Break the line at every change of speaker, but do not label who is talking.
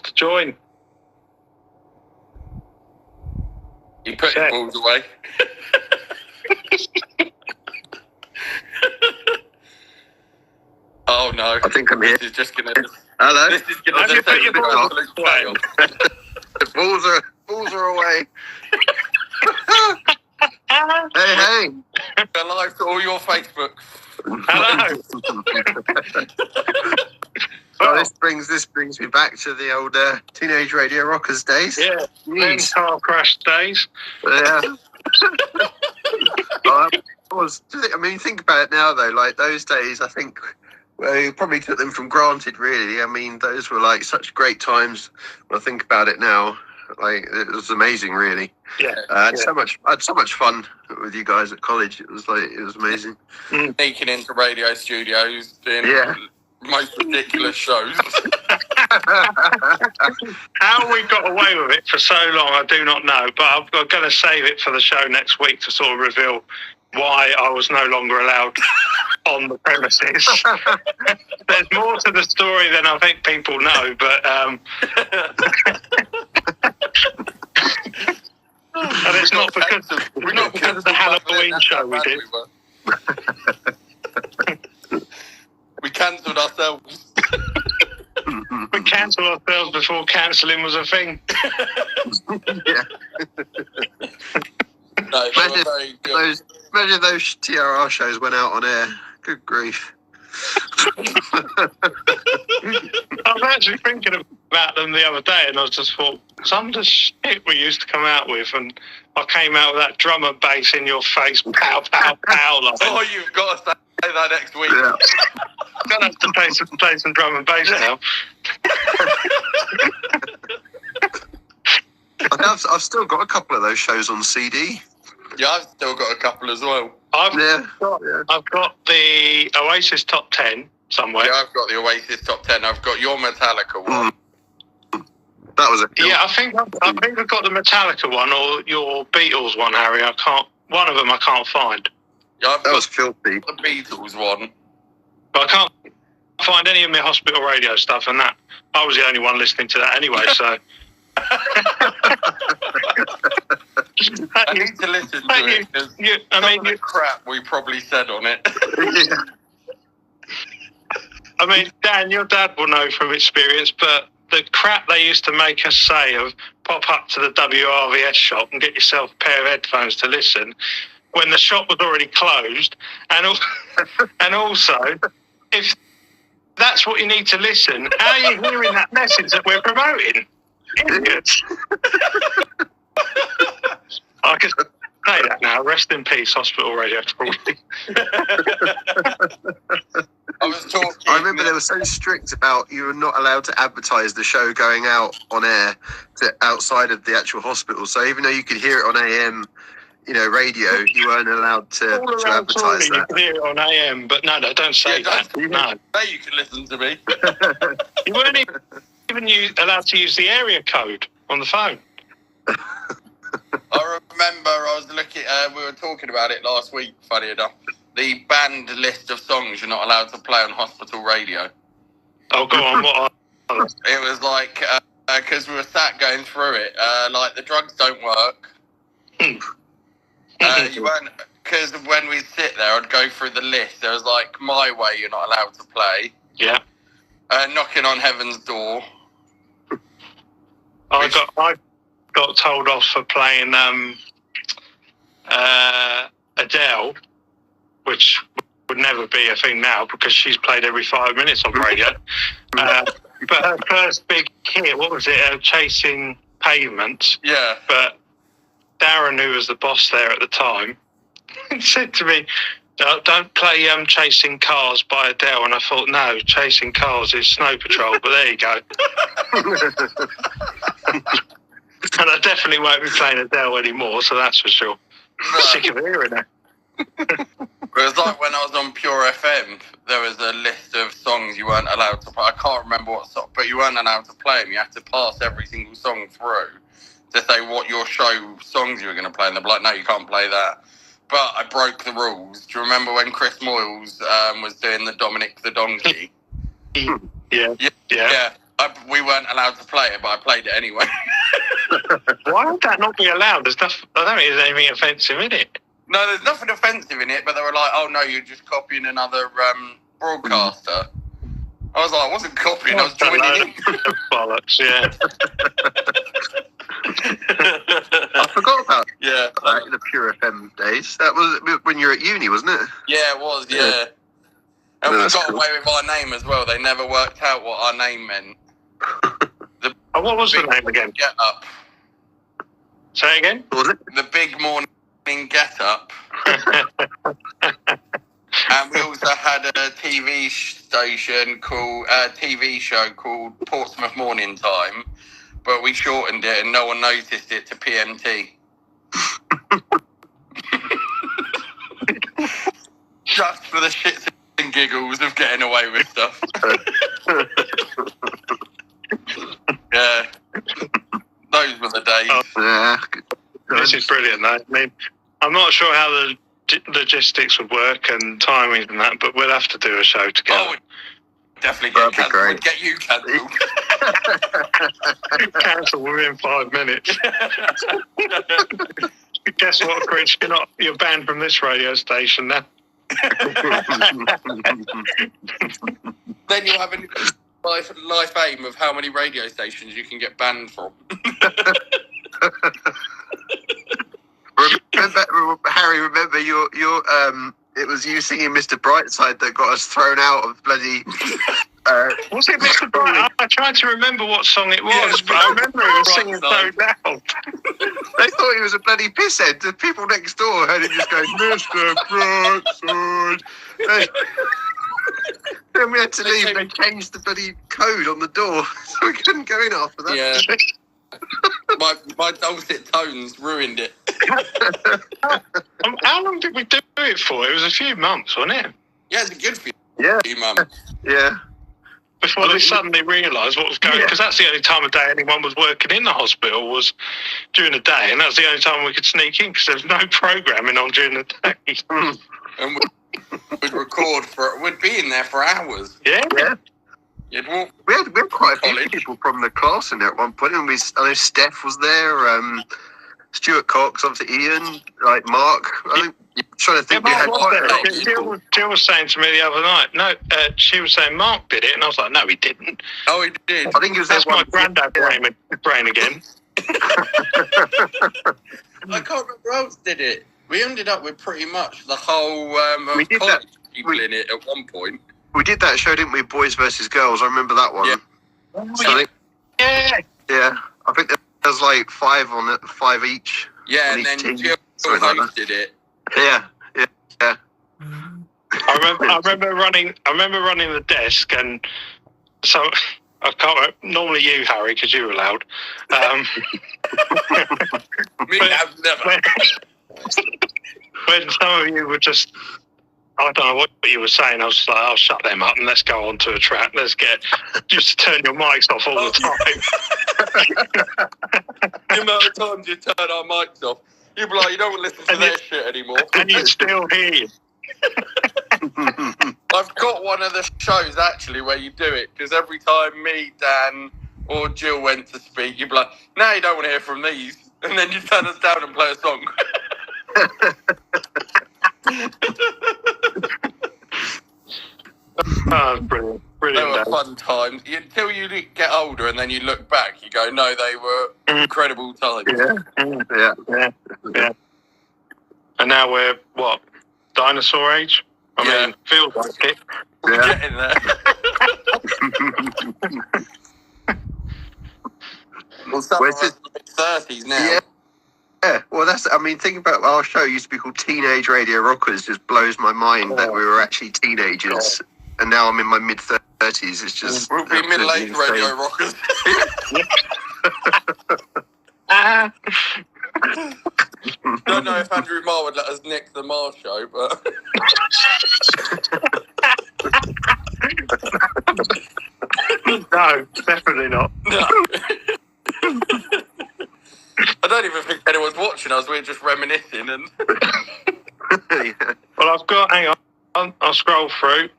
to join.
You put your balls away. Oh no!
I think I'm here.
This is just gonna.
Hello.
This is gonna.
Have you put your balls away?
The balls are away. Hey.
Go live to all your Facebook.
Hello.
So this brings me back to the old Teenage Radio Rockers days.
Yeah, car crash days.
Yeah. Think about it now though. Like those days, I think you probably took them for granted. Really, I mean, those were like such great times. When I think about it now, like it was amazing. Really.
Yeah.
I had so much fun with you guys at college. It was amazing.
Sneaking into radio studios, doing most ridiculous shows.
How we got away with it for so long, I do not know. But I'm going to save it for the show next week to sort of reveal why I was no longer allowed on the premises. There's more to the story than I think people know, but and it's not because of the Halloween show we did.
We cancelled ourselves.
We cancelled ourselves before cancelling was a thing.
Yeah.
No, very good.
Imagine those TRR shows went out on air. Good grief.
I was actually thinking about them the other day, and I just thought, some of the shit we used to come out with, and I came out with that drum and bass in your face, pow, pow, pow. Like,
oh, you've got to say that next week.
Yeah.
I'm going to have to play some drum and bass now.
I've still got a couple of those shows on CD.
Yeah, I've still got a couple as well.
I've got the Oasis Top 10 somewhere.
Yeah, I've got the Oasis Top 10. I've got your Metallica one.
That was it.
Yeah, I think I've got the Metallica one or your Beatles one, Harry. One of them I can't find.
Yeah,
that was filthy.
The Beatles one.
But I can't find any of my hospital radio stuff, and that I was the only one listening to that anyway, so...
I need to listen to it because the crap we probably said on it.
I mean, Dan, your dad will know from experience, but the crap they used to make us say of pop up to the WRVS shop and get yourself a pair of headphones to listen when the shop was already closed, and also if that's what you need to listen, how are you hearing that message that we're promoting? Idiots. I can say that now. Rest in peace, Hospital Radio.
I remember they were so strict about you were not allowed to advertise the show going out on air to outside of the actual hospital. So even though you could hear it on AM, radio, you weren't allowed to advertise that.
You could hear it on AM, but no, don't say that. No.
Say you can listen to me.
You weren't even allowed to use the area code on the phone.
I remember I was looking, we were talking about it last week, funny enough. The banned list of songs you're not allowed to play on hospital radio.
Oh, go on, what?
It was like, because we were sat going through it, like the drugs don't work. You weren't, because when we sit there, I'd go through the list. There was like My Way you're not allowed to play.
Yeah.
Knocking on Heaven's Door.
I got told off for playing Adele, which would never be a thing now because she's played every 5 minutes on radio. But her first big hit, what was it? Chasing Pavements.
Yeah.
But Darren, who was the boss there at the time, said to me, don't play Chasing Cars by Adele. And I thought, no, Chasing Cars is Snow Patrol, but there you go. And I definitely won't be playing Adele anymore, so that's for sure. No. Sick of hearing it.
It was like when I was on Pure FM, there was a list of songs you weren't allowed to play. I can't remember what song, but you weren't allowed to play them. You had to pass every single song through to say what your show songs you were going to play. And they're like, no, you can't play that. But I broke the rules. Do you remember when Chris Moyles was doing the Dominic the Donkey?
Yeah.
We weren't allowed to play it, but I played it anyway.
Why would that not be allowed? I don't think there's anything offensive in it.
No, there's nothing offensive in it, but they were like, "Oh no, you're just copying another broadcaster." I was like, "I wasn't copying, I was joining in."
Bollocks, yeah.
I forgot about
the
Pure FM days. That was when you were at uni, wasn't it?
Yeah, it was, yeah. And we got away with our name as well. They never worked out what our name meant.
What was the name again?
Get Up.
Say it again?
What was it?
The Big Morning Get Up. And we also had a TV show called Portsmouth Morning Time, but we shortened it and no one noticed it to PMT. Just for the shits and giggles of getting away with stuff. Yeah. Those were the days.
Yeah.
This is brilliant, though. I mean, I'm not sure how the logistics would work and timing and that, but we'll have to do a show together.
Oh, we'd definitely get cancelled. We'd get you cancelled.
Cancelled within 5 minutes. Guess what, Chris? You're banned from this radio station now.
Then you have a life aim of how many radio stations you can get banned from.
Harry, remember your it was you singing Mr. Brightside that got us thrown out of bloody
was it Mr. Bright? I tried to remember what song it was, but I remember he was singing so loud.
They thought he was a bloody pisshead. The people next door heard him just going, Mr. Brightside. Then we had to leave. They changed the bloody code on the door, so we couldn't go in after that.
Yeah. my dulcet tones ruined it.
How long did we do it for? It was a few months, wasn't it?
Yeah, it's a good few months.
Yeah.
Before they suddenly realised what was going on, because that's the only time of day anyone was working in the hospital was during the day, and that's the only time we could sneak in because there was no programming on during the day.
And we'd record we'd be in there for hours.
Yeah.
We had quite a few people from the class in there at one point, and I know Steph was there, Stuart Cox, obviously Ian, like Mark. I'm trying to think. We had quite a lot of people.
Jill was saying to me the other night, she was saying Mark did it, and I was like, no, he didn't.
Oh, he did.
I think it was
That's my granddad brain again.
I can't remember who else did it. We ended up with pretty much the whole college people in it at one point.
We did that show, didn't we? Boys versus Girls. I remember that one.
Yeah.
Yeah.
I think there was like 5 on it, 5 each.
Yeah, and then Jill hosted it.
Yeah.
I remember running the desk, and so I can't. Normally you, Harry, because you were loud.
Me, I've never.
When some of you were just, I don't know what you were saying, I was just like, I'll shut them up and let's go on to a track. Let's just turn your mics off all the time.
The amount of times you turn our mics off, you'd be like, you don't listen to their shit anymore.
And you'd still hear you.
I've got one of the shows actually where you do it, because every time me, Dan, or Jill went to speak, you'd be like, no, you don't want to hear from these. And then you turn us down and play a song.
Oh, brilliant.
They were fun times. Until you get older and then you look back, you go, no, they were incredible times.
Yeah.
And now we're, what, dinosaur age? I mean, feels like it.
We're getting there. Well, some of us are mid-30s now.
Yeah, well, think about our show used to be called Teenage Radio Rockers. Just blows my mind that we were actually teenagers, and now I'm in my mid-30s. It's just
we'll be middle-aged radio rockers. Don't know if Andrew Marr would let us nick the Marr show, but
no, definitely not.
No. I don't even think anyone's watching us. We're just reminiscing. And
Well, hang on. I'll scroll through.